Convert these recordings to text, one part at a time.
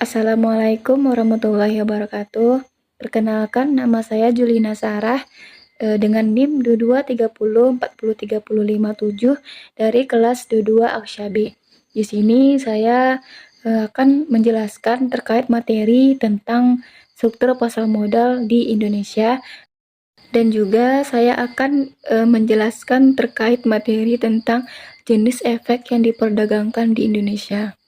Assalamualaikum warahmatullahi wabarakatuh. Perkenalkan, nama saya Julina Sarah dengan NIM 2230403057 dari kelas 22 Aksyabi. Di sini saya akan menjelaskan terkait materi tentang struktur pasar modal di Indonesia, dan juga saya akan menjelaskan terkait materi tentang jenis efek yang diperdagangkan di Indonesia.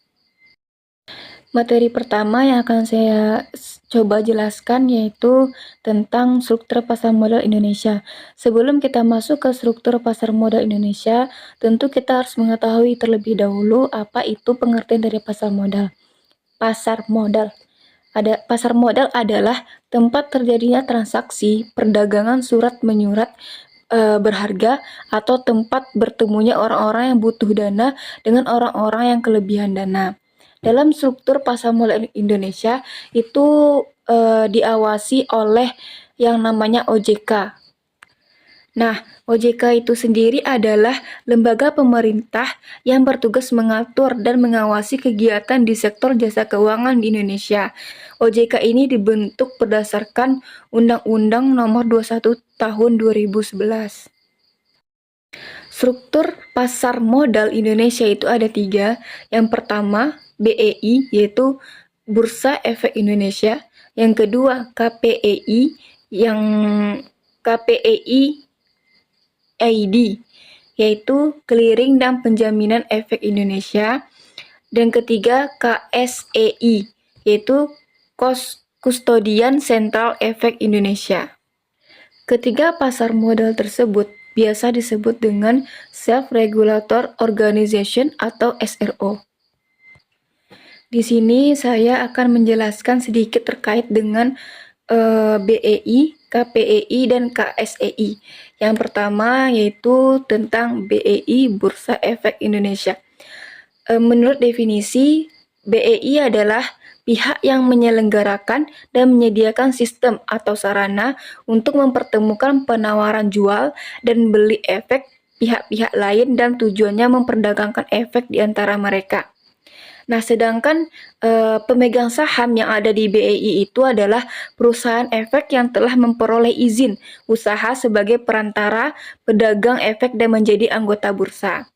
Materi pertama yang akan saya coba jelaskan yaitu tentang struktur pasar modal Indonesia. Sebelum kita masuk ke struktur pasar modal Indonesia, tentu kita harus mengetahui terlebih dahulu apa itu pengertian dari pasar modal. Pasar modal adalah tempat terjadinya transaksi perdagangan surat menyurat berharga atau tempat bertemunya orang-orang yang butuh dana dengan orang-orang yang kelebihan dana. Dalam struktur pasar modal Indonesia itu diawasi oleh yang namanya OJK. Nah, OJK itu sendiri adalah lembaga pemerintah yang bertugas mengatur dan mengawasi kegiatan di sektor jasa keuangan di Indonesia. OJK ini dibentuk berdasarkan Undang-Undang Nomor 21 Tahun 2011. Struktur pasar modal Indonesia itu ada 3. Yang pertama, BEI, yaitu Bursa Efek Indonesia. Yang kedua, KPEI, yang KPEI ID, yaitu Clearing dan Penjaminan Efek Indonesia. Dan ketiga, KSEI, yaitu Kustodian Sentral Efek Indonesia. Ketiga pasar modal tersebut biasa disebut dengan Self-Regulator Organization atau SRO. Di sini saya akan menjelaskan sedikit terkait dengan BEI, KPEI, dan KSEI. Yang pertama yaitu tentang BEI, Bursa Efek Indonesia. Menurut definisi, BEI adalah pihak yang menyelenggarakan dan menyediakan sistem atau sarana untuk mempertemukan penawaran jual dan beli efek pihak-pihak lain dan tujuannya memperdagangkan efek di antara mereka. Nah, sedangkan pemegang saham yang ada di BEI itu adalah perusahaan efek yang telah memperoleh izin usaha sebagai perantara pedagang efek dan menjadi anggota bursa.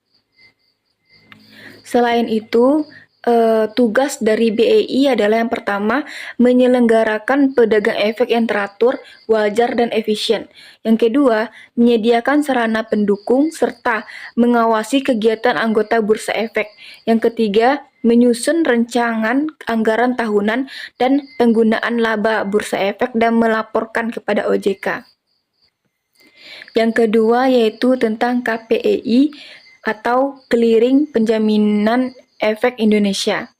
Selain itu, tugas dari BEI adalah yang pertama, menyelenggarakan pedagang efek yang teratur, wajar, dan efisien. Yang kedua, menyediakan sarana pendukung serta mengawasi kegiatan anggota bursa efek. Yang ketiga, menyusun rancangan anggaran tahunan dan penggunaan laba bursa efek dan melaporkan kepada OJK. Yang kedua yaitu tentang KPEI atau Clearing Penjaminan Efek Indonesia.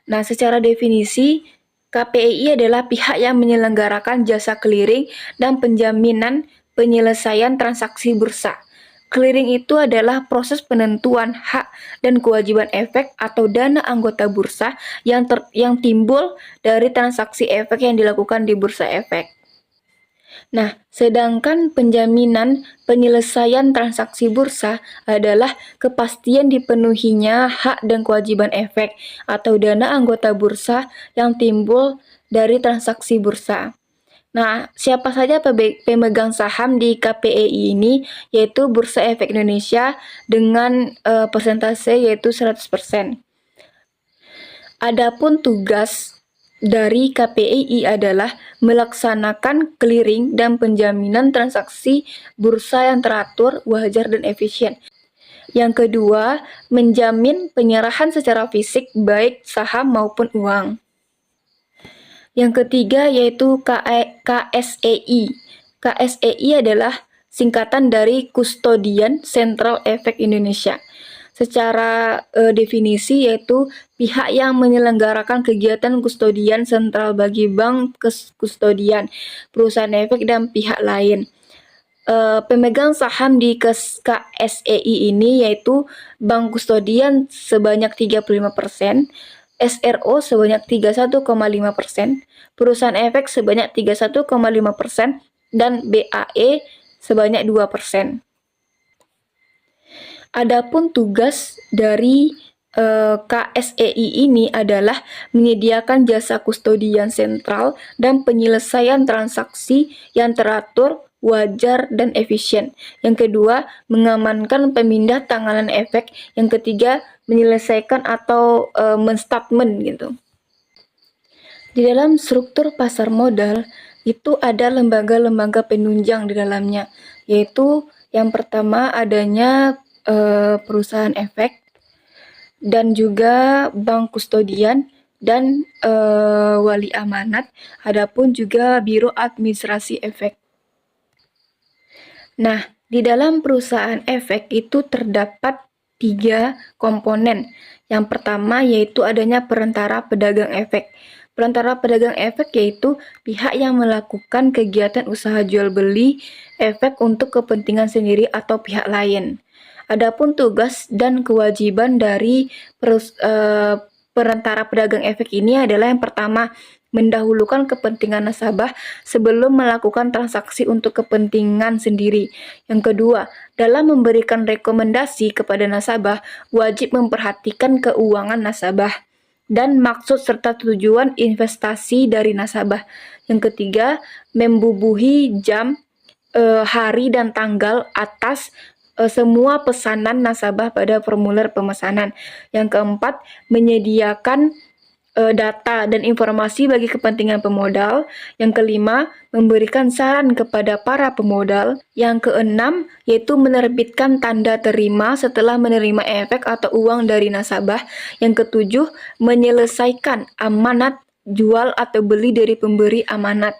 Nah, secara definisi, KPEI adalah pihak yang menyelenggarakan jasa clearing dan penjaminan penyelesaian transaksi bursa. Clearing itu adalah proses penentuan hak dan kewajiban efek atau dana anggota bursa yang timbul dari transaksi efek yang dilakukan di bursa efek. Nah, sedangkan penjaminan penyelesaian transaksi bursa adalah kepastian dipenuhinya hak dan kewajiban efek atau dana anggota bursa yang timbul dari transaksi bursa. Nah, siapa saja pemegang saham di KPEI ini, yaitu Bursa Efek Indonesia dengan persentase yaitu 100%. Adapun tugas dari KPEI adalah melaksanakan clearing dan penjaminan transaksi bursa yang teratur, wajar, dan efisien. Yang kedua, menjamin penyerahan secara fisik baik saham maupun uang. Yang ketiga yaitu KSEI. KSEI adalah singkatan dari Kustodian Sentral Efek Indonesia. Secara definisi yaitu pihak yang menyelenggarakan kegiatan kustodian sentral bagi bank kustodian, perusahaan efek, dan pihak lain. Pemegang saham di KSEI ini yaitu bank kustodian sebanyak 35%, SRO sebanyak 31,5%, perusahaan efek sebanyak 31,5%, dan BAE sebanyak 2%. Adapun tugas dari KSEI ini adalah menyediakan jasa kustodian sentral dan penyelesaian transaksi yang teratur, wajar, dan efisien. Yang kedua, mengamankan pemindah tanganan efek. Yang ketiga, menyelesaikan atau menstatement gitu. Di dalam struktur pasar modal itu ada lembaga-lembaga penunjang di dalamnya, yaitu yang pertama adanya perusahaan efek dan juga bank kustodian dan wali amanat, adapun juga biro administrasi efek. Nah, di dalam perusahaan efek itu terdapat 3 komponen. Yang pertama yaitu adanya perantara pedagang efek. Perantara pedagang efek yaitu pihak yang melakukan kegiatan usaha jual beli efek untuk kepentingan sendiri atau pihak lain. Adapun tugas dan kewajiban dari perantara pedagang efek ini adalah yang pertama, mendahulukan kepentingan nasabah sebelum melakukan transaksi untuk kepentingan sendiri. Yang kedua, dalam memberikan rekomendasi kepada nasabah, wajib memperhatikan keuangan nasabah dan maksud serta tujuan investasi dari nasabah. Yang ketiga, membubuhi jam, hari dan tanggal atas semua pesanan nasabah pada formulir pemesanan. Yang keempat, menyediakan data dan informasi bagi kepentingan pemodal. Yang kelima, memberikan saran kepada para pemodal. Yang keenam, yaitu menerbitkan tanda terima setelah menerima efek atau uang dari nasabah. Yang ketujuh, menyelesaikan amanat jual atau beli dari pemberi amanat.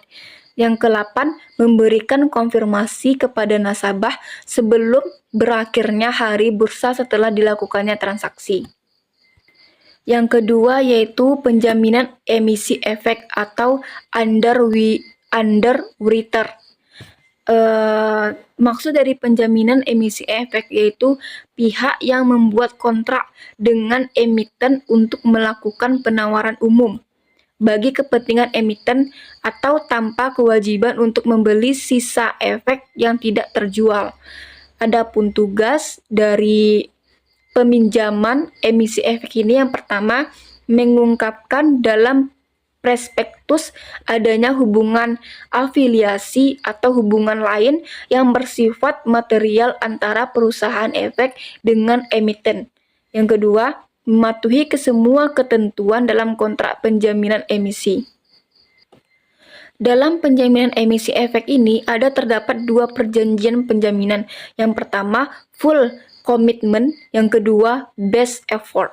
Yang ke-8, memberikan konfirmasi kepada nasabah sebelum berakhirnya hari bursa setelah dilakukannya transaksi. Yang kedua yaitu penjaminan emisi efek atau underwriter. Maksud dari penjaminan emisi efek yaitu pihak yang membuat kontrak dengan emiten untuk melakukan penawaran umum bagi kepentingan emiten atau tanpa kewajiban untuk membeli sisa efek yang tidak terjual. Adapun tugas dari peminjaman emisi efek ini yang pertama, mengungkapkan dalam prospektus adanya hubungan afiliasi atau hubungan lain yang bersifat material antara perusahaan efek dengan emiten. Yang kedua, mematuhi kesemua ketentuan dalam kontrak penjaminan emisi. Dalam penjaminan emisi efek ini terdapat 2 perjanjian penjaminan. Yang pertama, full commitment, yang kedua, best effort.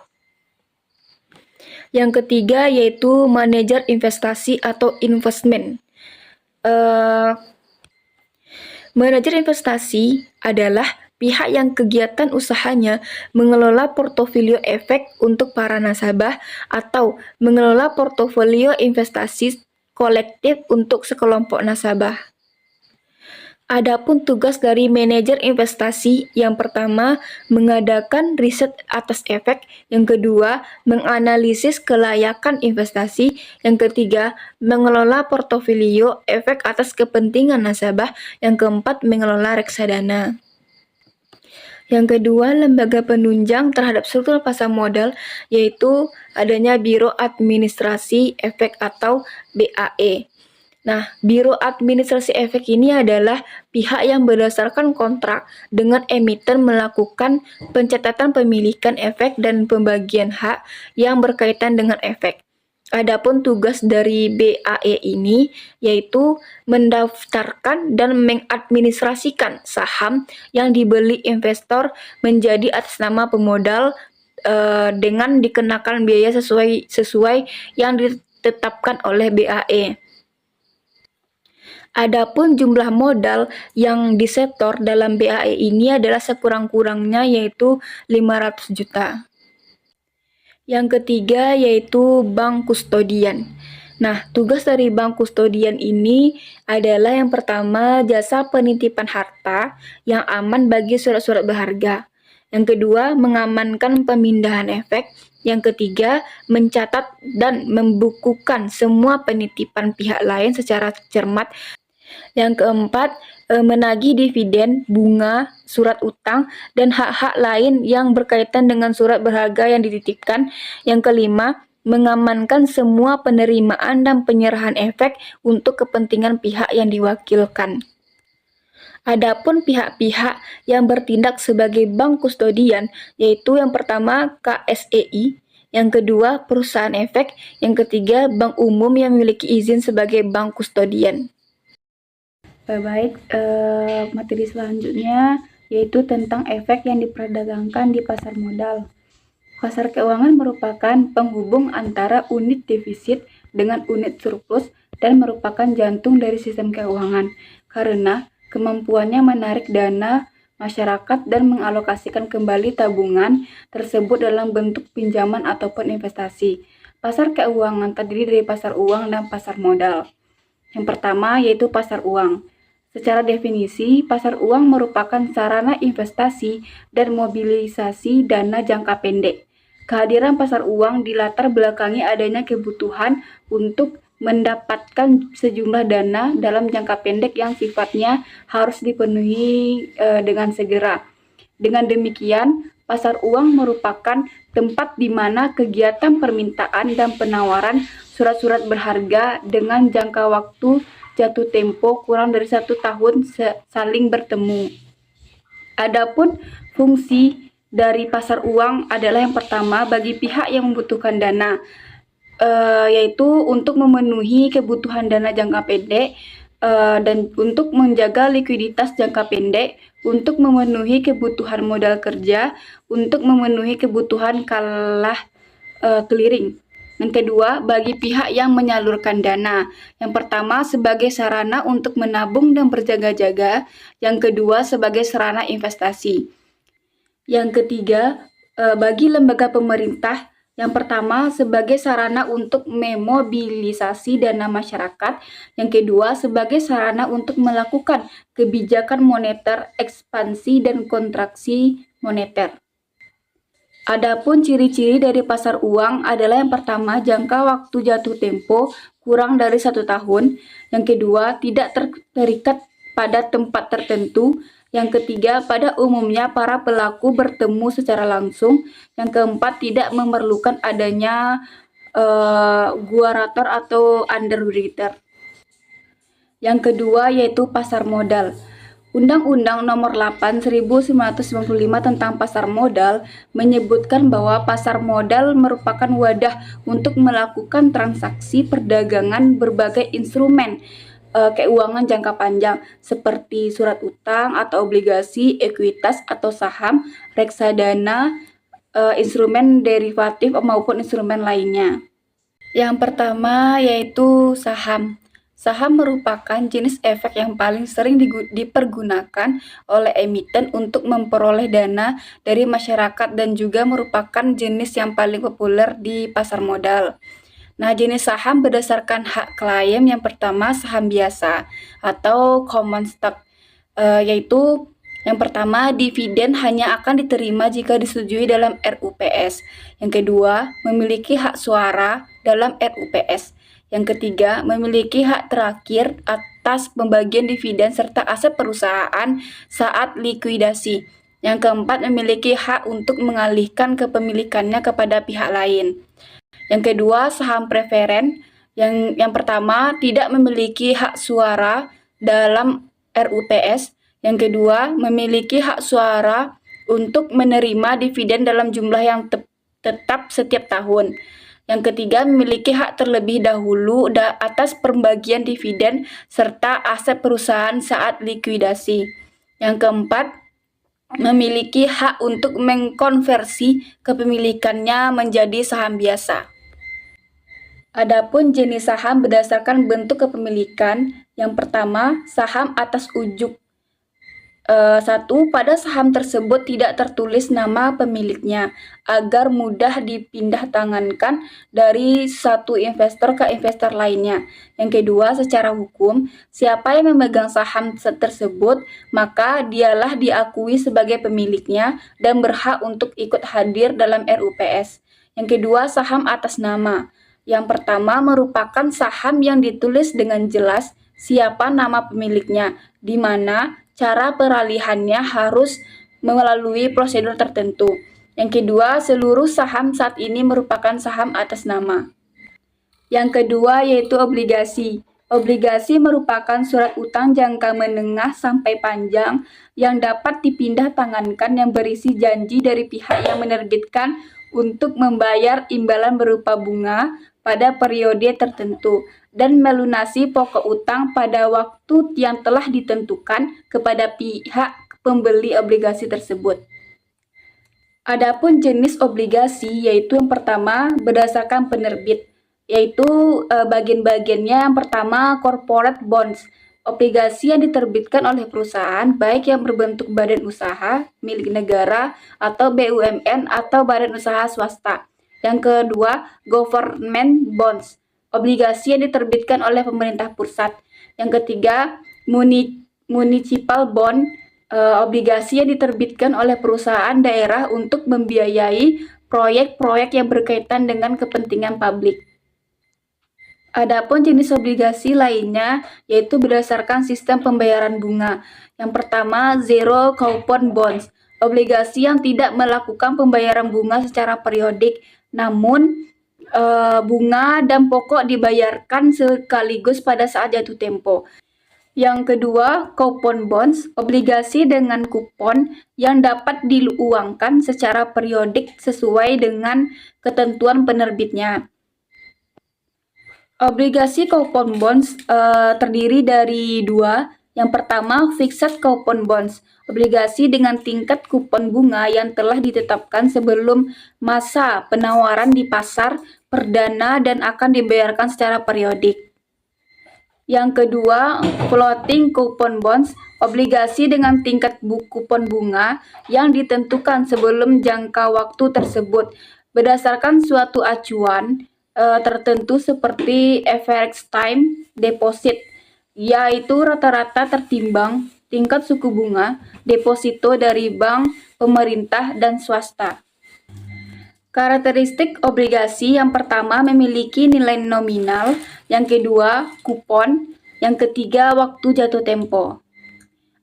Yang ketiga yaitu manajer investasi atau investment. Manajer investasi adalah pihak yang kegiatan usahanya mengelola portofolio efek untuk para nasabah atau mengelola portofolio investasi kolektif untuk sekelompok nasabah. Adapun tugas dari manajer investasi, yang pertama, mengadakan riset atas efek, yang kedua, menganalisis kelayakan investasi, yang ketiga, mengelola portofolio efek atas kepentingan nasabah, yang keempat, mengelola reksadana. Yang kedua, lembaga penunjang terhadap struktur pasar modal, yaitu adanya Biro Administrasi Efek atau BAE. Nah, Biro Administrasi Efek ini adalah pihak yang berdasarkan kontrak dengan emiten melakukan pencatatan pemilikan efek dan pembagian hak yang berkaitan dengan efek. Adapun tugas dari BAE ini yaitu mendaftarkan dan mengadministrasikan saham yang dibeli investor menjadi atas nama pemodal dengan dikenakan biaya sesuai yang ditetapkan oleh BAE. Adapun jumlah modal yang disetor dalam BAE ini adalah sekurang-kurangnya yaitu 500 juta. Yang ketiga yaitu bank kustodian. Nah, tugas dari bank kustodian ini adalah yang pertama, jasa penitipan harta yang aman bagi surat-surat berharga. Yang kedua, mengamankan pemindahan efek. Yang ketiga, mencatat dan membukukan semua penitipan pihak lain secara cermat. Yang keempat, menagih dividen, bunga, surat utang, dan hak-hak lain yang berkaitan dengan surat berharga yang dititipkan. Yang kelima, mengamankan semua penerimaan dan penyerahan efek untuk kepentingan pihak yang diwakilkan. Adapun pihak-pihak yang bertindak sebagai bank kustodian, yaitu yang pertama KSEI, yang kedua perusahaan efek, yang ketiga bank umum yang memiliki izin sebagai bank kustodian. Baik, materi selanjutnya yaitu tentang efek yang diperdagangkan di pasar modal. Pasar keuangan merupakan penghubung antara unit defisit dengan unit surplus dan merupakan jantung dari sistem keuangan karena kemampuannya menarik dana masyarakat dan mengalokasikan kembali tabungan tersebut dalam bentuk pinjaman ataupun investasi. Pasar keuangan terdiri dari pasar uang dan pasar modal. Yang pertama yaitu pasar uang. Secara definisi, pasar uang merupakan sarana investasi dan mobilisasi dana jangka pendek. Kehadiran pasar uang dilatar belakangi adanya kebutuhan untuk mendapatkan sejumlah dana dalam jangka pendek yang sifatnya harus dipenuhi dengan segera. Dengan demikian, pasar uang merupakan tempat di mana kegiatan permintaan dan penawaran surat-surat berharga dengan jangka waktu jatuh tempo kurang dari 1 tahun saling bertemu. Adapun fungsi dari pasar uang adalah yang pertama bagi pihak yang membutuhkan dana, yaitu untuk memenuhi kebutuhan dana jangka pendek dan untuk menjaga likuiditas jangka pendek, untuk memenuhi kebutuhan modal kerja, untuk memenuhi kebutuhan kalah clearing. Yang kedua, bagi pihak yang menyalurkan dana. Yang pertama, sebagai sarana untuk menabung dan berjaga-jaga. Yang kedua, sebagai sarana investasi. Yang ketiga, bagi lembaga pemerintah. Yang pertama, sebagai sarana untuk memobilisasi dana masyarakat. Yang kedua, sebagai sarana untuk melakukan kebijakan moneter, ekspansi, dan kontraksi moneter. Adapun ciri-ciri dari pasar uang adalah yang pertama, jangka waktu jatuh tempo kurang dari 1 tahun. Yang kedua, tidak terikat pada tempat tertentu. Yang ketiga, pada umumnya para pelaku bertemu secara langsung. Yang keempat, tidak memerlukan adanya guarator atau underwriter. Yang kedua yaitu pasar modal. Undang-Undang Nomor 8 1995 tentang pasar modal menyebutkan bahwa pasar modal merupakan wadah untuk melakukan transaksi perdagangan berbagai instrumen keuangan jangka panjang seperti surat utang atau obligasi, ekuitas atau saham, reksadana, instrumen derivatif maupun instrumen lainnya. Yang pertama yaitu saham. Saham merupakan jenis efek yang paling sering dipergunakan oleh emiten untuk memperoleh dana dari masyarakat dan juga merupakan jenis yang paling populer di pasar modal. Nah, jenis saham berdasarkan hak klaim yang pertama saham biasa atau common stock, yaitu yang pertama, dividen hanya akan diterima jika disetujui dalam RUPS. Yang kedua, memiliki hak suara dalam RUPS. Yang ketiga, memiliki hak terakhir atas pembagian dividen serta aset perusahaan saat likuidasi. Yang keempat, memiliki hak untuk mengalihkan kepemilikannya kepada pihak lain. Yang kedua, saham preferen. Yang pertama, tidak memiliki hak suara dalam RUPS. Yang kedua, memiliki hak suara untuk menerima dividen dalam jumlah yang tetap setiap tahun. Yang ketiga, memiliki hak terlebih dahulu atas pembagian dividen serta aset perusahaan saat likuidasi. Yang keempat, memiliki hak untuk mengkonversi kepemilikannya menjadi saham biasa. Adapun jenis saham berdasarkan bentuk kepemilikan, yang pertama, saham atas ujuk. 1. Pada saham tersebut tidak tertulis nama pemiliknya agar mudah dipindah tangankan dari satu investor ke investor lainnya. Yang kedua, secara hukum, siapa yang memegang saham tersebut, maka dialah diakui sebagai pemiliknya dan berhak untuk ikut hadir dalam RUPS. Yang kedua, saham atas nama. Yang pertama merupakan saham yang ditulis dengan jelas siapa nama pemiliknya, di mana cara peralihannya harus melalui prosedur tertentu. Yang kedua, seluruh saham saat ini merupakan saham atas nama. Yang kedua yaitu obligasi. Obligasi merupakan surat utang jangka menengah sampai panjang yang dapat dipindah tangankan yang berisi janji dari pihak yang menerbitkan untuk membayar imbalan berupa bunga pada periode tertentu dan melunasi pokok utang pada waktu yang telah ditentukan kepada pihak pembeli obligasi tersebut. Adapun jenis obligasi yaitu yang pertama berdasarkan penerbit, yaitu bagian-bagiannya. Yang pertama, corporate bonds, obligasi yang diterbitkan oleh perusahaan baik yang berbentuk badan usaha milik negara atau BUMN atau badan usaha swasta. Yang kedua, government bonds, obligasi yang diterbitkan oleh pemerintah pusat. Yang ketiga, municipal bond, obligasi yang diterbitkan oleh perusahaan daerah untuk membiayai proyek-proyek yang berkaitan dengan kepentingan publik. Adapun jenis obligasi lainnya yaitu berdasarkan sistem pembayaran bunga. Yang pertama, zero coupon bonds, obligasi yang tidak melakukan pembayaran bunga secara periodik, namun bunga dan pokok dibayarkan sekaligus pada saat jatuh tempo. Yang kedua, coupon bonds, obligasi dengan kupon yang dapat diuangkan secara periodik sesuai dengan ketentuan penerbitnya. Obligasi coupon bonds terdiri dari dua. Yang pertama, fixed coupon bonds, obligasi dengan tingkat kupon bunga yang telah ditetapkan sebelum masa penawaran di pasar perdana dan akan dibayarkan secara periodik. Yang kedua, floating coupon bonds, obligasi dengan tingkat kupon bunga yang ditentukan sebelum jangka waktu tersebut berdasarkan suatu acuan tertentu seperti average time deposit, yaitu rata-rata tertimbang tingkat suku bunga deposito dari bank, pemerintah, dan swasta. Karakteristik obligasi yang pertama memiliki nilai nominal, yang kedua kupon, yang ketiga waktu jatuh tempo.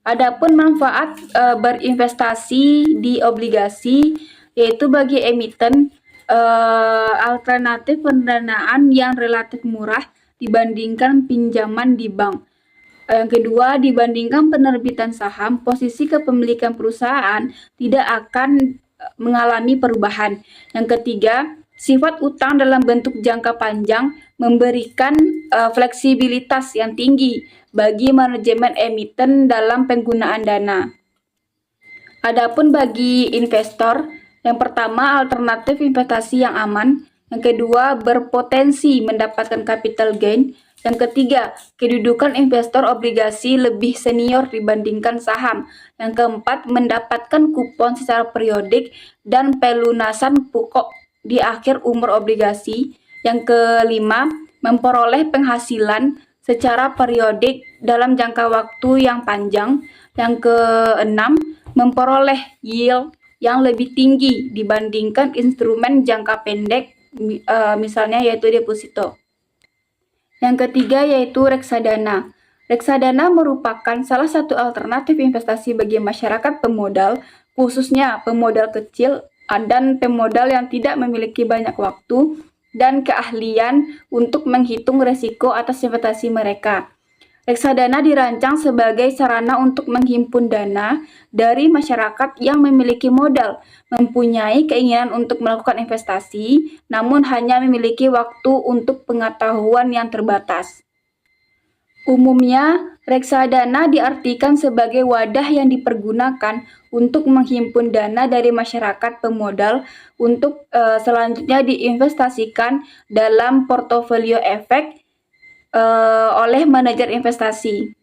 Adapun manfaat berinvestasi di obligasi yaitu bagi emiten alternatif pendanaan yang relatif murah dibandingkan pinjaman di bank. Yang kedua, dibandingkan penerbitan saham, posisi kepemilikan perusahaan tidak akan mengalami perubahan. Yang ketiga, sifat utang dalam bentuk jangka panjang memberikan fleksibilitas yang tinggi bagi manajemen emiten dalam penggunaan dana. Adapun bagi investor, yang pertama, alternatif investasi yang aman. Yang kedua, berpotensi mendapatkan capital gain. Yang ketiga, kedudukan investor obligasi lebih senior dibandingkan saham. Yang keempat, mendapatkan kupon secara periodik dan pelunasan pokok di akhir umur obligasi. Yang kelima, memperoleh penghasilan secara periodik dalam jangka waktu yang panjang. Yang keenam, memperoleh yield yang lebih tinggi dibandingkan instrumen jangka pendek, misalnya yaitu deposito. Yang ketiga yaitu reksadana. Reksadana merupakan salah satu alternatif investasi bagi masyarakat pemodal, khususnya pemodal kecil dan pemodal yang tidak memiliki banyak waktu dan keahlian untuk menghitung risiko atas investasi mereka. Reksadana dirancang sebagai sarana untuk menghimpun dana dari masyarakat yang memiliki modal, mempunyai keinginan untuk melakukan investasi, namun hanya memiliki waktu untuk pengetahuan yang terbatas. Umumnya, reksadana diartikan sebagai wadah yang dipergunakan untuk menghimpun dana dari masyarakat pemodal untuk selanjutnya diinvestasikan dalam portofolio efek oleh manajer investasi.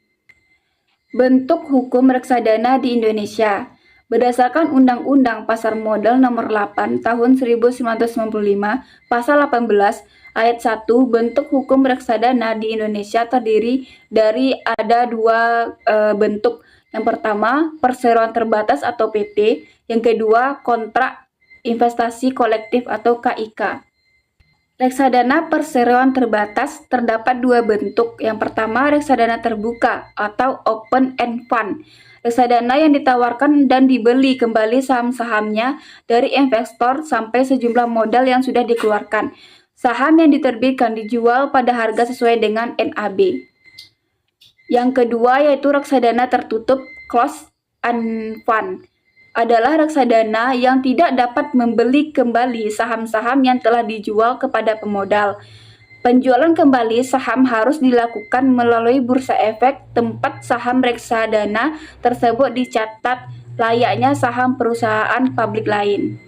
Bentuk hukum reksadana di Indonesia. Berdasarkan Undang-Undang Pasar Modal Nomor 8 Tahun 1995, Pasal 18 Ayat 1, bentuk hukum reksadana di Indonesia terdiri dari ada dua bentuk. Yang pertama, perseroan terbatas atau PP. Yang kedua, kontrak investasi kolektif atau KIK. Reksadana perseroan terbatas terdapat dua bentuk. Yang pertama, reksadana terbuka atau open end fund. Reksadana yang ditawarkan dan dibeli kembali saham-sahamnya dari investor sampai sejumlah modal yang sudah dikeluarkan. Saham yang diterbitkan dijual pada harga sesuai dengan NAB. Yang kedua yaitu reksadana tertutup closed end fund. Adalah reksadana yang tidak dapat membeli kembali saham-saham yang telah dijual kepada pemodal. Penjualan kembali saham harus dilakukan melalui bursa efek tempat saham reksadana tersebut dicatat layaknya saham perusahaan publik lain.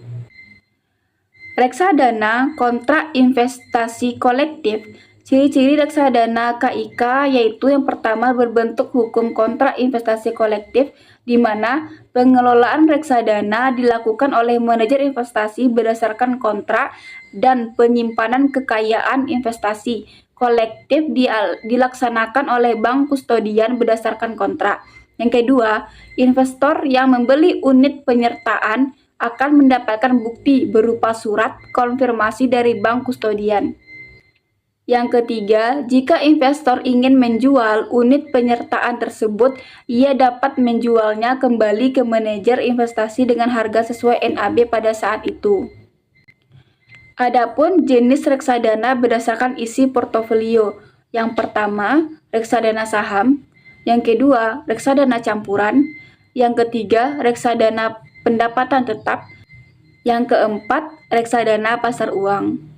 Reksadana kontrak investasi kolektif. Ciri-ciri reksadana KIK yaitu yang pertama berbentuk hukum kontrak investasi kolektif di mana pengelolaan reksadana dilakukan oleh manajer investasi berdasarkan kontrak dan penyimpanan kekayaan investasi kolektif dilaksanakan oleh bank kustodian berdasarkan kontrak. Yang kedua, investor yang membeli unit penyertaan akan mendapatkan bukti berupa surat konfirmasi dari bank kustodian. Yang ketiga, jika investor ingin menjual unit penyertaan tersebut, ia dapat menjualnya kembali ke manajer investasi dengan harga sesuai NAB pada saat itu. Adapun jenis reksadana berdasarkan isi portofolio. Yang pertama, reksadana saham. Yang kedua, reksadana campuran. Yang ketiga, reksadana pendapatan tetap. Yang keempat, reksadana pasar uang.